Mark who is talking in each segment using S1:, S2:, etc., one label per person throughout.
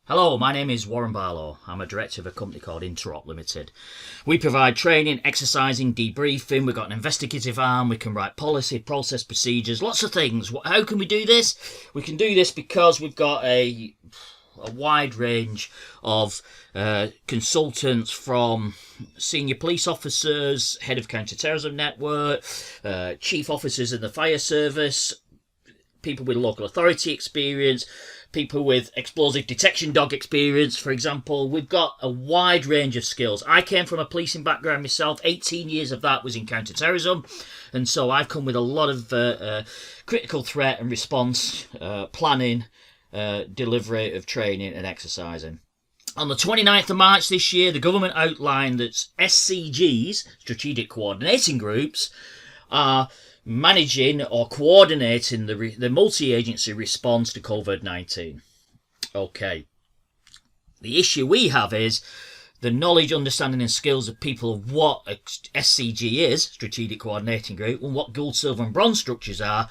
S1: Hello, my name is Warren Barlow. I'm a director of a company called Interop Limited. We provide training, exercising, debriefing. We've got an investigative arm. We can write policy, process, procedures, lots of things. How can we do this? We can do this because we've got a wide range of consultants, from senior police officers, head of counter-terrorism network, chief officers in the fire service, people with local authority experience, people with explosive detection dog experience, for example. We've got a wide range of skills. I came from a policing background myself. 18 years of that was in counter-terrorism, and so I've come with a lot of critical threat and response planning, delivery of training and exercising. On the 29th of March this year, the government outlined that SCGs, Strategic Coordinating Groups, are managing or coordinating the multi-agency response to COVID-19. Okay. The issue we have is the knowledge, understanding and skills of people of what a SCG is, Strategic Coordinating Group, and what gold, silver and bronze structures are,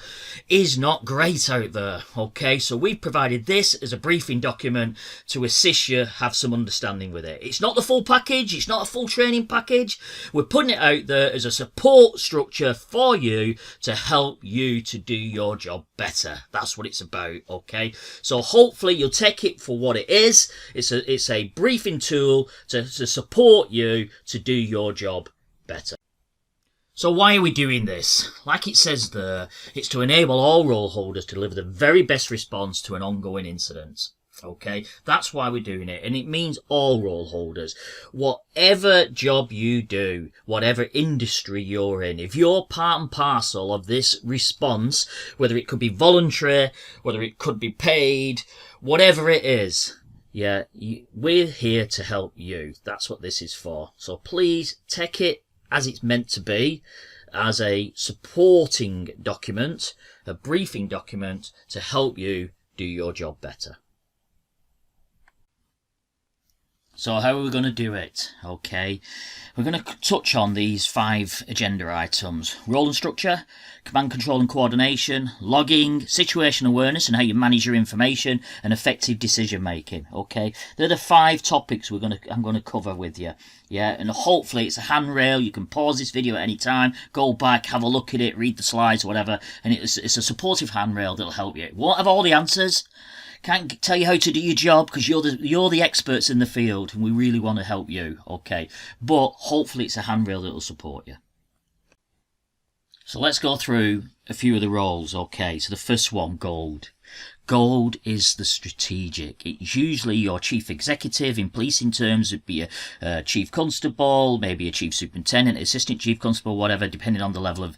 S1: is not great out there. Okay, so we've provided this as a briefing document to assist you have some understanding with it. It's not the full package, it's not a full training package. We're putting it out there as a support structure for you to help you to do your job better. That's what it's about, okay? So hopefully you'll take it for what it is. It's a briefing tool to support you to do your job better. So why are we doing this? Like it says there, it's to enable all role holders to deliver the very best response to an ongoing incident. Okay, that's why we're doing it, and it means all role holders. Whatever job you do, whatever industry you're in, if you're part and parcel of this response, whether it could be voluntary, whether it could be paid, whatever it is, yeah, we're here to help you. That's what this is for. So please take it as it's meant to be, as a supporting document, a briefing document to help you do your job better. So how are we going to do it? Okay, we're going to touch on these 5 agenda items: role and structure, command, control and coordination, logging, situational awareness and how you manage your information, and effective decision making. Okay, they're the 5 topics I'm going to cover with you. Yeah, and hopefully it's a handrail. You can pause this video at any time, go back, have a look at it, read the slides, whatever, and it's a supportive handrail that'll help you. It won't have all the answers. Can't tell you how to do your job because you're the experts in the field, and we really want to help you, okay? But hopefully it's a handrail that will support you. So let's go through a few of the roles, okay? So the first one, gold. Gold is the strategic. It's usually your chief executive. In policing terms, it'd be a chief constable, maybe a chief superintendent, assistant chief constable, whatever, depending on the level of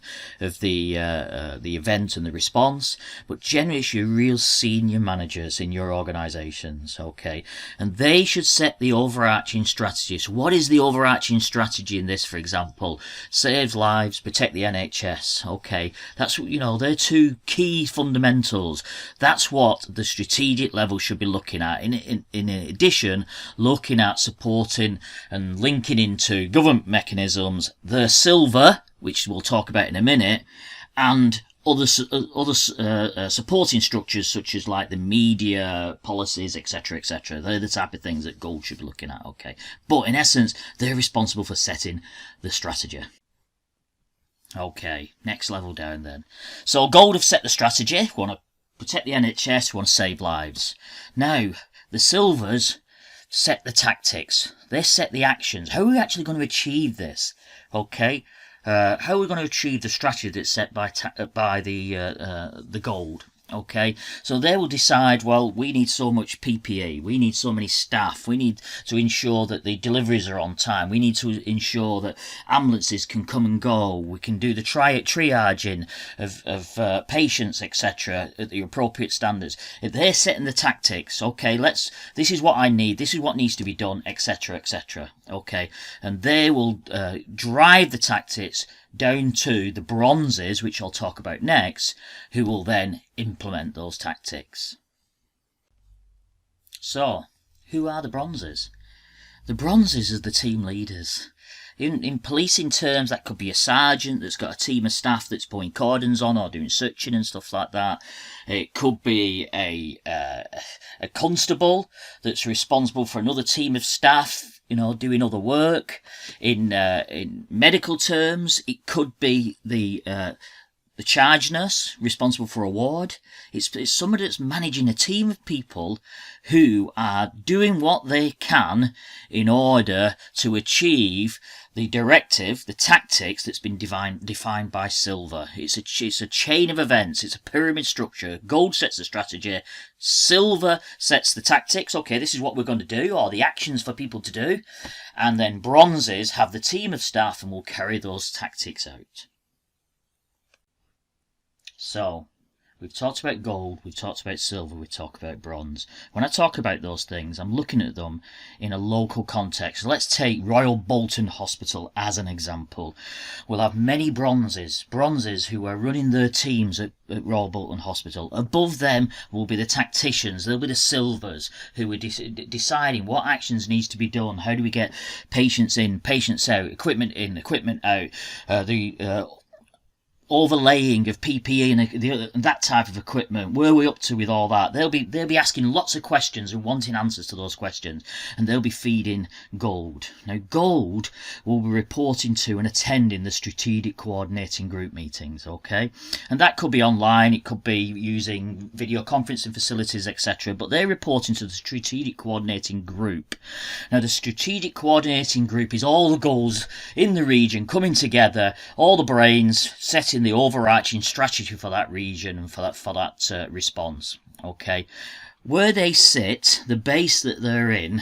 S1: the event and the response. But generally, it's your real senior managers in your organisations, okay? And they should set the overarching strategy. So what is the overarching strategy in this, for example? Save lives, protect the NHS, okay? That's, they're 2 key fundamentals. That's what the strategic level should be looking at. In addition, looking at supporting and linking into government mechanisms, the silver, which we'll talk about in a minute, and other supporting structures such as like the media, policies, etc., etc. They're the type of things that gold should be looking at, okay? But in essence, they're responsible for setting the strategy. Okay, next level down then. So gold have set the strategy. We want to protect the NHS, we want to save lives. Now, the silvers set the tactics. They set the actions. How are we actually going to achieve this? Okay, how are we going to achieve the strategy that's set by the gold? Okay, so they will decide, well, we need so much PPE, we need so many staff, we need to ensure that the deliveries are on time, we need to ensure that ambulances can come and go, we can do the triaging of patients, etc., at the appropriate standards. If they're setting the tactics, okay, this is what I need, this is what needs to be done, etc., etc., okay, and they will drive the tactics down to the bronzes, which I'll talk about next, who will then implement those tactics. So, who are the bronzes? The bronzes are the team leaders. In policing terms, that could be a sergeant that's got a team of staff that's pulling cordons on or doing searching and stuff like that. It could be a constable that's responsible for another team of staff, doing other work. In medical terms, it could be the charge nurse responsible for a ward. It's somebody that's managing a team of people who are doing what they can in order to achieve the directive, the tactics that's been defined by Silver. It's a chain of events. It's a pyramid structure. Gold sets the strategy. Silver sets the tactics. Okay, this is what we're going to do, or the actions for people to do. And then bronzes have the team of staff and will carry those tactics out. So, we've talked about gold, we've talked about silver, we've talked about bronze. When I talk about those things, I'm looking at them in a local context. Let's take Royal Bolton Hospital as an example. We'll have many bronzes who are running their teams at Royal Bolton Hospital. Above them will be the tacticians, there'll be the silvers who are deciding what actions needs to be done. How do we get patients in, patients out, equipment in, equipment out, overlaying of PPE and that type of equipment. Where are we up to with all that? They'll be asking lots of questions and wanting answers to those questions, and they'll be feeding gold. Now, gold will be reporting to and attending the strategic coordinating group meetings, okay? And that could be online, it could be using video conferencing facilities, etc. But they're reporting to the strategic coordinating group. Now, the strategic coordinating group is all the goals in the region coming together, all the brains setting the overarching strategy for that region and for that response. Okay, where they sit, the base that they're in,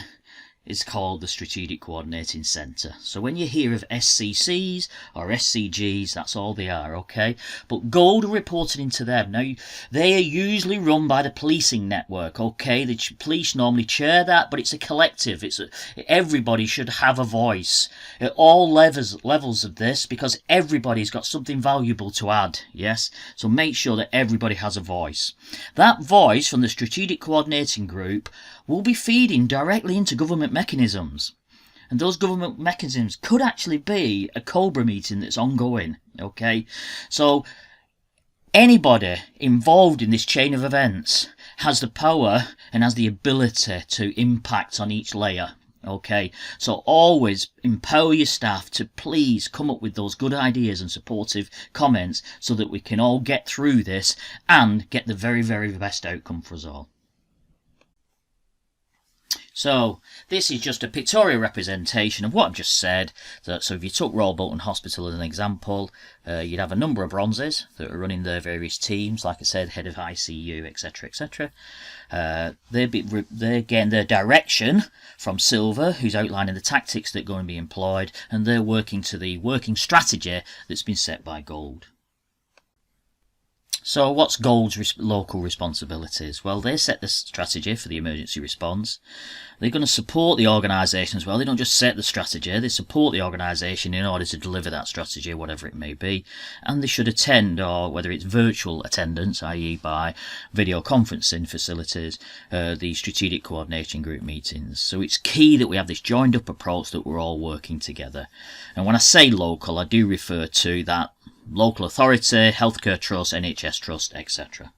S1: is called the Strategic Coordinating Centre. So when you hear of SCCs or SCGs, that's all they are, okay? But gold are reported into them. Now, they are usually run by the policing network, okay? The police normally chair that, but it's a collective. Everybody should have a voice at all levels of this, because everybody's got something valuable to add, yes? So make sure that everybody has a voice. That voice from the Strategic Coordinating Group will be feeding directly into government mechanisms. And those government mechanisms could actually be a COBRA meeting that's ongoing, okay? So anybody involved in this chain of events has the power and has the ability to impact on each layer, okay? So always empower your staff to please come up with those good ideas and supportive comments so that we can all get through this and get the very, very best outcome for us all. So this is just a pictorial representation of what I've just said. So if you took Royal Bolton Hospital as an example, you'd have a number of bronzes that are running their various teams, like I said, head of ICU, etc., etc. They gain their direction from silver, who's outlining the tactics that are going to be employed, and they're working to the working strategy that's been set by gold. So what's gold's local responsibilities? Well, they set the strategy for the emergency response. They're going to support the organisation as well. They don't just set the strategy, they support the organisation in order to deliver that strategy, whatever it may be. And they should attend, or whether it's virtual attendance, i.e. by video conferencing facilities, the strategic coordinating group meetings. So it's key that we have this joined up approach, that we're all working together. And when I say local, I do refer to that local authority, healthcare trust, NHS trust, etc.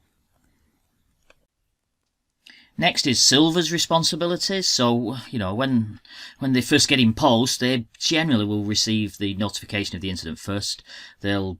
S1: Next is silver's responsibilities. So, when they first get in post, they generally will receive the notification of the incident first. They'll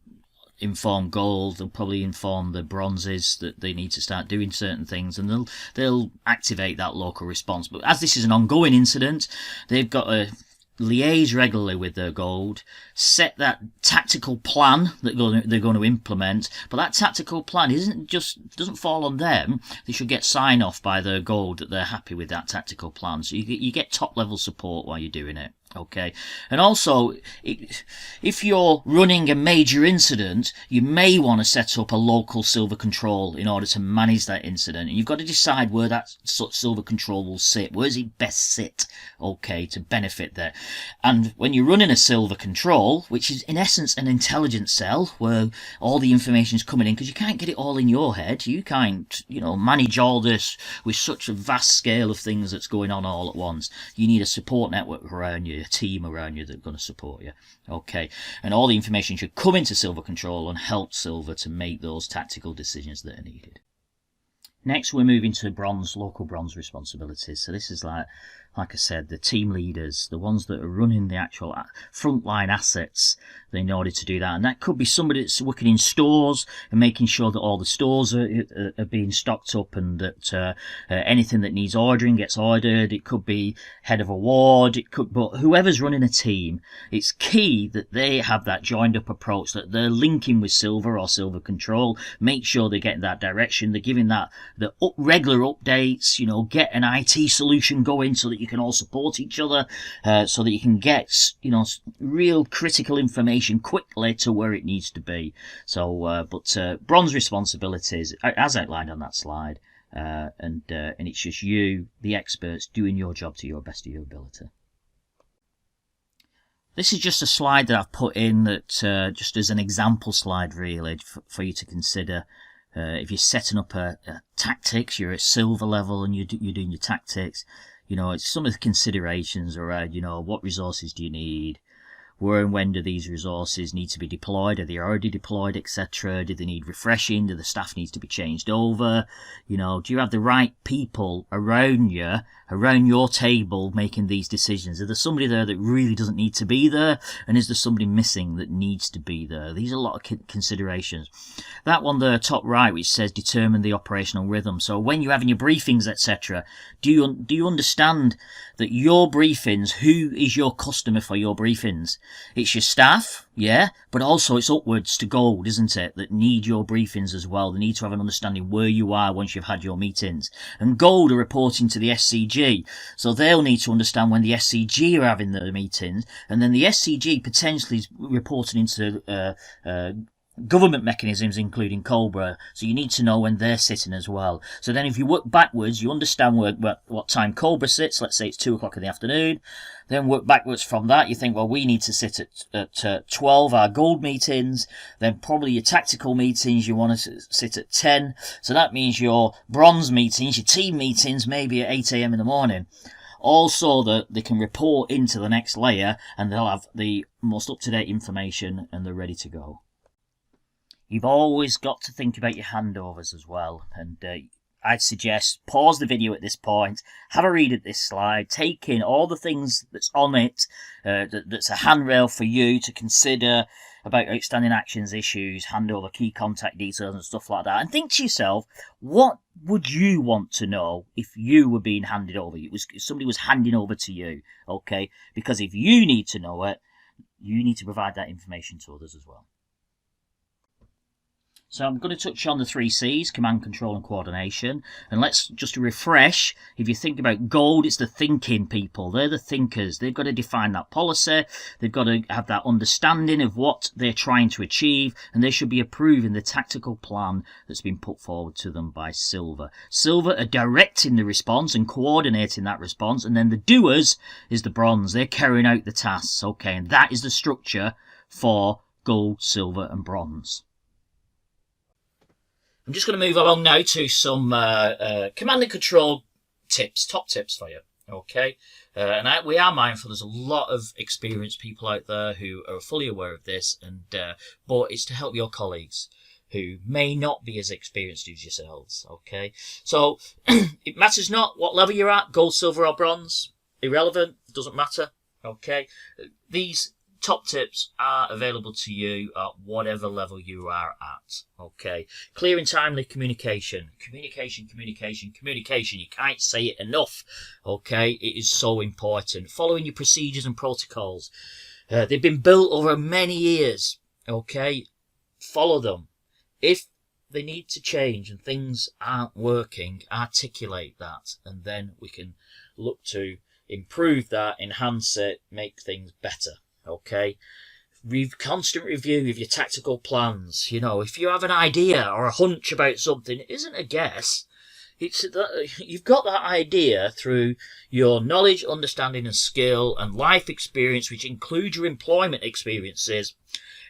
S1: inform gold, they'll probably inform the bronzes that they need to start doing certain things, and they'll activate that local response. But as this is an ongoing incident, they've got to liaise regularly with their gold, set that tactical plan that they're going to implement, but that tactical plan doesn't fall on them. They should get sign off by their gold that they're happy with that tactical plan. So you get top level support while you're doing it. Okay, and also if you're running a major incident, you may want to set up a local silver control in order to manage that incident, and you've got to decide where that silver control will sit. Where does it best sit, okay, to benefit there? And when you're running a silver control, which is in essence an intelligence cell where all the information is coming in, because you can't get it all in your head, you can't manage all this with such a vast scale of things that's going on all at once. You need a support network around you. a team around you that are going to support you. Okay, and all the information should come into Silver Control and help Silver to make those tactical decisions that are needed. Next, we're moving to bronze, local bronze responsibilities. So this is like I said, the team leaders, the ones that are running the actual frontline assets in order to do that. And that could be somebody that's working in stores and making sure that all the stores are being stocked up and that anything that needs ordering gets ordered. It could be head of a ward. But whoever's running a team, it's key that they have that joined up approach, that they're linking with Silver or Silver Control. Make sure they're getting that direction. They're giving that the regular updates. Get an IT solution going so that you can all support each other, so that you can get real critical information quickly to where it needs to be. So but bronze responsibilities as outlined on that slide, and it's just you, the experts, doing your job to your best of your ability. This is just a slide that I've put in that just as an example slide really for you to consider. If you're setting up a tactics, you're at Silver level and you're doing your tactics, it's some of the considerations around, what resources do you need? Where and when do these resources need to be deployed? Are they already deployed, etc.? Do they need refreshing? Do the staff need to be changed over? Do you have the right people around you, around your table, making these decisions? Is there somebody there that really doesn't need to be there? And is there somebody missing that needs to be there? These are a lot of considerations. That one there, top right, which says determine the operational rhythm. So when you're having your briefings, etc., do you understand that your briefings, who is your customer for your briefings? It's your staff, yeah, but also it's upwards to gold, isn't it, that need your briefings as well. They need to have an understanding where you are once you've had your meetings. And gold are reporting to the SCG, so they'll need to understand when the SCG are having their meetings, and then the SCG potentially is reporting into government mechanisms, including Cobra, so you need to know when they're sitting as well. So then if you work backwards, you understand what time Cobra sits. Let's say it's 2 o'clock in the afternoon. Then work backwards from that. You think, well, we need to sit at 12, our gold meetings. Then probably your tactical meetings, you want to sit at 10. So that means your bronze meetings, your team meetings, maybe at 8 a.m. in the morning. Also that they can report into the next layer and they'll have the most up-to-date information and they're ready to go. You've always got to think about your handovers as well, and I'd suggest pause the video at this point, have a read at this slide, take in all the things that's on it, that's a handrail for you to consider about outstanding actions, issues, handover, key contact details and stuff like that, and think to yourself, what would you want to know if you were being handed over? If somebody was handing over to you, okay? Because if you need to know it, you need to provide that information to others as well. So I'm going to touch on the 3 C's, command, control and coordination. And let's just refresh, if you think about gold, it's the thinking people. They're the thinkers. They've got to define that policy. They've got to have that understanding of what they're trying to achieve. And they should be approving the tactical plan that's been put forward to them by Silver. Silver are directing the response and coordinating that response. And then the doers is the bronze. They're carrying out the tasks. Okay, and that is the structure for gold, silver and bronze. I'm just going to move along now to some command and control tips, top tips for you, okay? We are mindful there's a lot of experienced people out there who are fully aware of this, but it's to help your colleagues who may not be as experienced as yourselves, okay? So it matters not what level you're at, gold, silver or bronze, irrelevant, doesn't matter, okay? These top tips are available to you at whatever level you are at, okay? Clear and timely communication. Communication. You can't say it enough, okay? It is so important. Following your procedures and protocols. They've been built over many years, okay? Follow them. If they need to change and things aren't working, articulate that, and then we can look to improve that, enhance it, make things better. Okay, constant review of your tactical plans. If you have an idea or a hunch about something, it isn't a guess. It's that you've got that idea through your knowledge, understanding and skill and life experience, which includes your employment experiences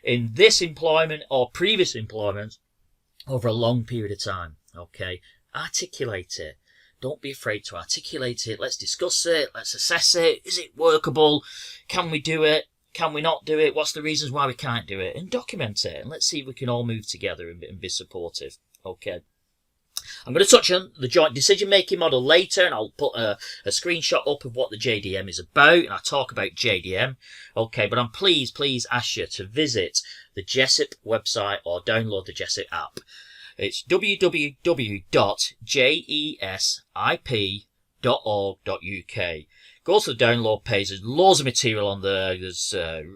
S1: in this employment or previous employment over a long period of time. Okay, articulate it. Don't be afraid to articulate it. Let's discuss it. Let's assess it. Is it workable? Can we do it? Can we not do it? What's the reasons why we can't do it? And document it. And let's see if we can all move together and be supportive. Okay. I'm going to touch on the joint decision-making model later, and I'll put a screenshot up of what the JDM is about, and I'll talk about JDM. Okay, but I'm please ask you to visit the GSIP website or download the GSIP app. It's www.jesip.org.uk. Go to the download page. There's loads of material on there. There's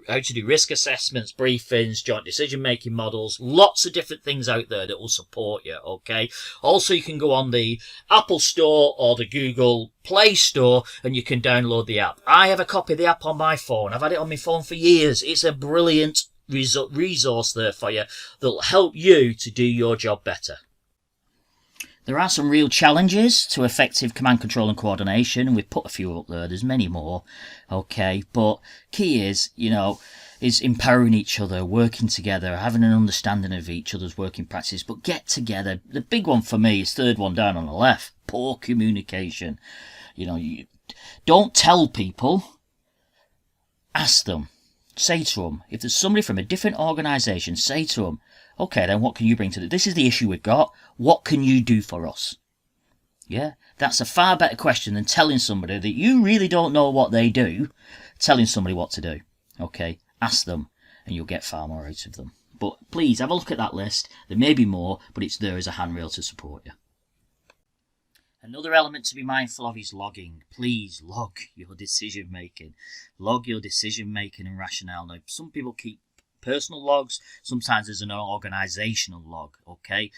S1: how to do risk assessments, briefings, joint decision-making models. Lots of different things out there that will support you, okay? Also, you can go on the Apple Store or the Google Play Store and you can download the app. I have a copy of the app on my phone. I've had it on my phone for years. It's a brilliant resource there for you that will help you to do your job better. There are some real challenges to effective command, control and coordination, and we've put a few up there. There's many more, okay? But key is, is empowering each other, working together, having an understanding of each other's working practices, but get together. The big one for me is third one down on the left, poor communication. You don't tell people, ask them. Say to them, if there's somebody from a different organisation, say to them, okay, then what can you bring to this is the issue we've got. What can you do for us? Yeah, that's a far better question than telling somebody that you really don't know what they do, telling somebody what to do. Okay, ask them and you'll get far more out of them. But please have a look at that list. There may be more, but it's there as a handrail to support you. Another element to be mindful of is logging. Please log your decision making. Log your decision making and rationale. Now, some people keep personal logs. Sometimes there's an organisational log, okay?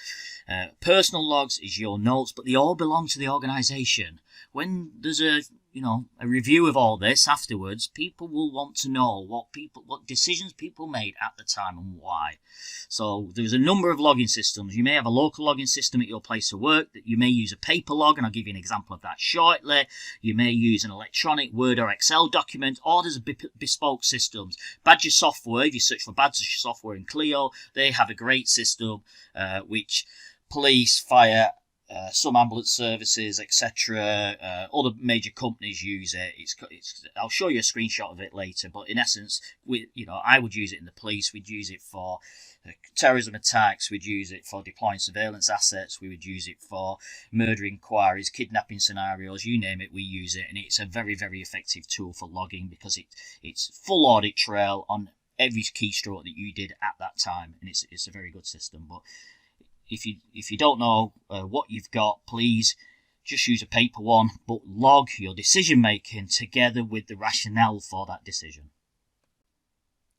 S1: Personal logs is your notes, but they all belong to the organisation. When there's a review of all this afterwards, people will want to know what decisions people made at the time and why. So there's a number of logging systems. You may have a local logging system at your place of work that you may use a paper log, and I'll give you an example of that shortly. You may use an electronic Word or Excel document, or there's bespoke systems. Badger Software, if you search for Badger Software in Clio, they have a great system which police, fire, some ambulance services, etc. Other major companies use it. I'll show you a screenshot of it later. But in essence, I would use it in the police. We'd use it for terrorism attacks. We'd use it for deploying surveillance assets. We would use it for murder inquiries, kidnapping scenarios. You name it, we use it, and it's a very, very effective tool for logging because it's full audit trail on every keystroke that you did at that time, and it's a very good system. But if you don't know what you've got, please just use a paper one, but log your decision making together with the rationale for that decision.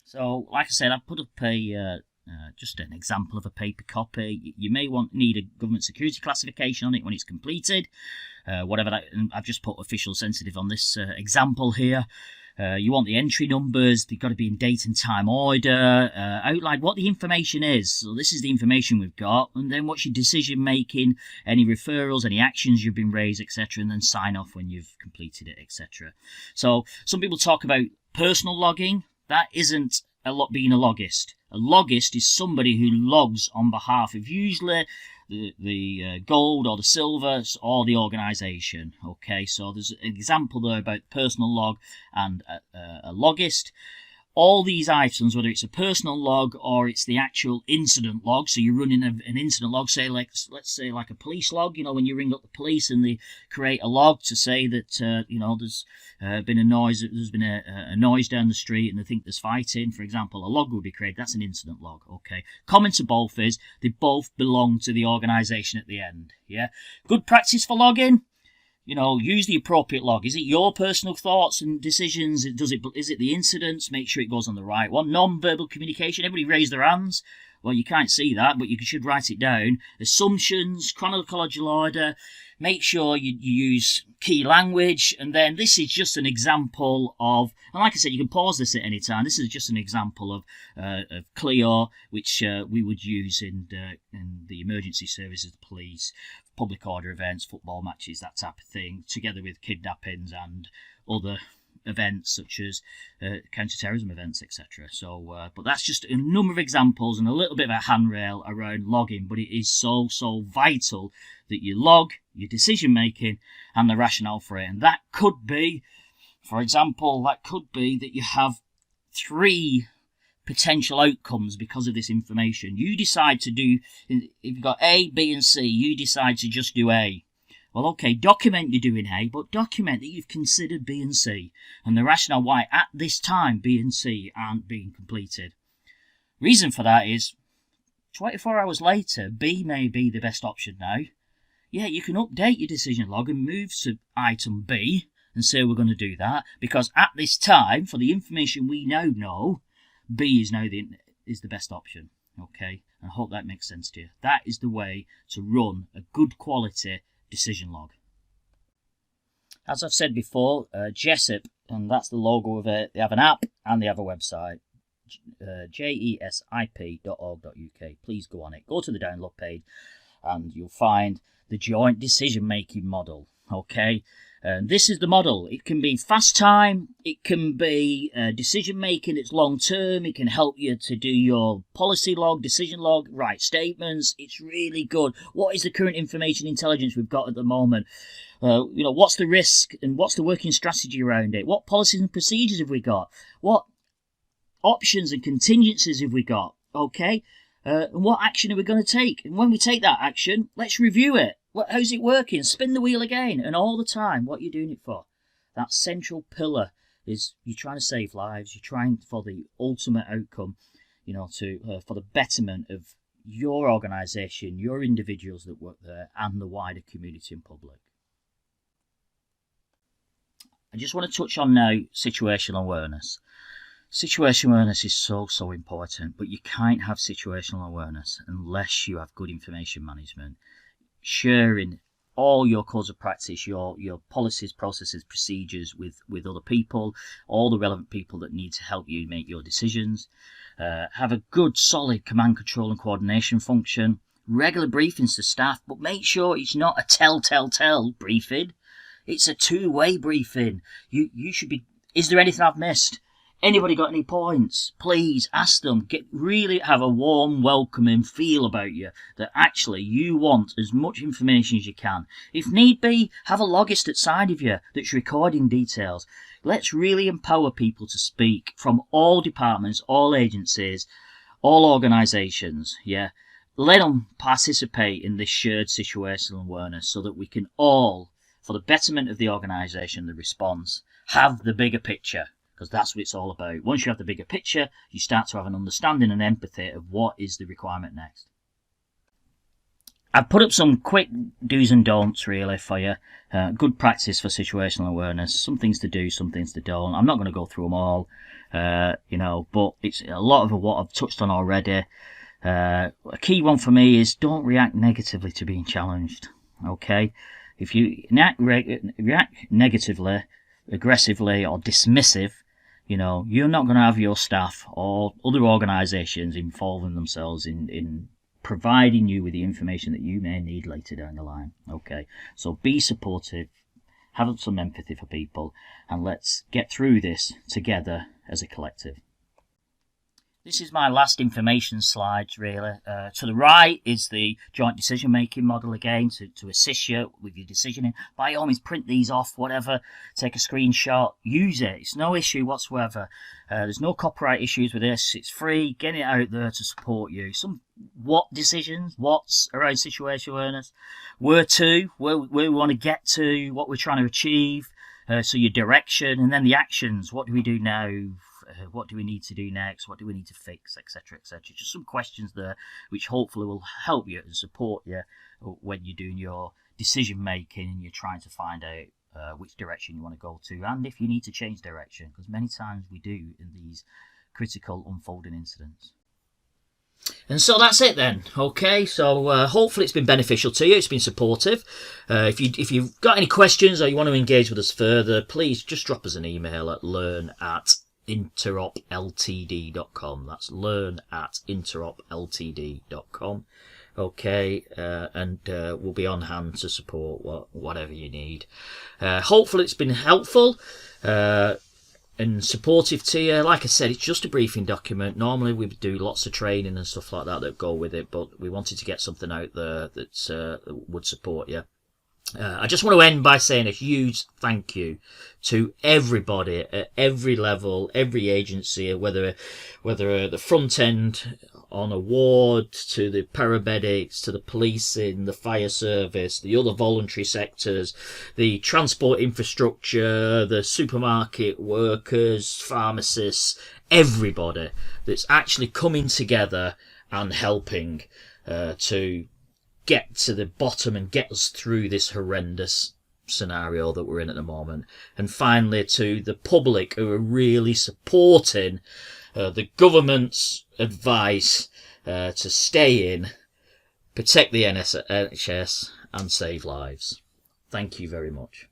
S1: So, like I said, I've put up just an example of a paper copy. You may need a government security classification on it when it's completed. Whatever that, I've just put official sensitive on this example here. You want the entry numbers, they've got to be in date and time order, outline what the information is. So this is the information we've got, and then what's your decision making, any referrals, any actions you've been raised, etc., and then sign off when you've completed it, etc. So some people talk about personal logging. That isn't being a logist. A logist is somebody who logs on behalf of usually the gold or the silver or the organisation. Okay, so there's an example there about personal log and a logist. All these items, whether it's a personal log or it's the actual incident log, so you're running an incident log, let's say like a police log, when you ring up the police and they create a log to say that, there's been a noise, there's been a noise down the street and they think there's fighting, for example, a log would be created. That's an incident log, okay? Common to both is they both belong to the organisation at the end, yeah? Good practice for logging. Use the appropriate log. Is it your personal thoughts and decisions? Is it the incidents? Make sure it goes on the right one. Non-verbal communication. Everybody raise their hands. Well, you can't see that, but you should write it down. Assumptions, chronological order. Make sure you use key language. And then this is just an example of, and like I said, you can pause this at any time. This is just an example of Clio, which we would use in the emergency services, the police, public order events, football matches, that type of thing, together with kidnappings and other events such as counter-terrorism events, etc. So, but that's just a number of examples and a little bit of a handrail around logging. But it is so vital that you log your decision making and the rationale for it. And that could be, for example, that you have 3 potential outcomes because of this information. You decide to do, if you've got A, B, and C, you decide to just do A. Well, okay, document you're doing A, but document that you've considered B and C, and the rationale why at this time B and C aren't being completed. Reason for that is 24 hours later, B may be the best option now. Yeah, you can update your decision log and move to item B and say we're going to do that, because at this time, for the information we now know, B is now the best option. Okay, and I hope that makes sense to you. That is the way to run a good quality decision log. As I've said before, GSB, and that's the logo of it, they have an app and they have a website, jesip.org.uk. Please go on it. Go to the download page and you'll find the joint decision making model. Okay, and this is the model. It can be fast time, it can be decision making, it's long term, it can help you to do your policy log, decision log, write statements. It's really good. What is the current information intelligence we've got at the moment? What's the risk and what's the working strategy around it? What policies and procedures have we got? What options and contingencies have we got? Okay, and what action are we going to take? And when we take that action, let's review it. How's it working? Spin the wheel again. And all the time, what you're doing it for. That central pillar is you're trying to save lives. You're trying for the ultimate outcome, for the betterment of your organisation, your individuals that work there, and the wider community and public. I just want to touch on now situational awareness. Situational awareness is so important, but you can't have situational awareness unless you have good information management. Sharing all your codes of practice, your policies, processes, procedures with other people, all the relevant people that need to help you make your decisions. Have a good, solid command, control and coordination function. Regular briefings to staff, but make sure it's not a tell briefing. It's a two-way briefing. You should be, is there anything I've missed? Anybody got any points? Please ask them. Really have a warm, welcoming feel about you, that actually you want as much information as you can. If need be, have a logist at side of you that's recording details. Let's really empower people to speak from all departments, all agencies, all organisations. Yeah, let them participate in this shared situational awareness so that we can all, for the betterment of the organisation, the response, have the bigger picture. Because that's what it's all about. Once you have the bigger picture, you start to have an understanding and empathy of what is the requirement next. I've put up some quick do's and don'ts really for you. Good practice for situational awareness. Some things to do, some things to don't. I'm not going to go through them all, but it's a lot of what I've touched on already. A key one for me is don't react negatively to being challenged. Okay? If you react negatively, aggressively or dismissive, you're not going to have your staff or other organisations involving themselves in providing you with the information that you may need later down the line. Okay, so be supportive, have some empathy for people, and let's get through this together as a collective. This is my last information slide, really. To the right is the joint decision-making model again, to assist you with your decisioning. By all means, print these off, whatever. Take a screenshot. Use it. It's no issue whatsoever. There's no copyright issues with this. It's free. Get it out there to support you. Some what decisions, what's around situational awareness, where we want to get to, what we're trying to achieve. So your direction, and then the actions. What do we do now? What do we need to do next? What do we need to fix, etc., etc. Just some questions there which hopefully will help you and support you when you're doing your decision making and you're trying to find out which direction you want to go to, and if you need to change direction, because many times we do in these critical unfolding incidents. And so that's it then. Okay, so hopefully it's been beneficial to you. It's been supportive. If you've got any questions or you want to engage with us further, please just drop us an email at learn@interopltd.com. That's learn@interopltd.com. Okay, and we'll be on hand to support whatever you need. Hopefully it's been helpful. and supportive to you. Like I said, it's just a briefing document. Normally we do lots of training and stuff like that go with it, but we wanted to get something out there that would support you. I just want to end by saying a huge thank you to everybody at every level, every agency, whether the front end on a ward, to the paramedics, to the policing, the fire service, the other voluntary sectors, the transport infrastructure, the supermarket workers, pharmacists, everybody that's actually coming together and helping to get to the bottom and get us through this horrendous scenario that we're in at the moment. And finally, to the public who are really supporting the government's advice to stay in, protect the NHS and save lives. Thank you very much.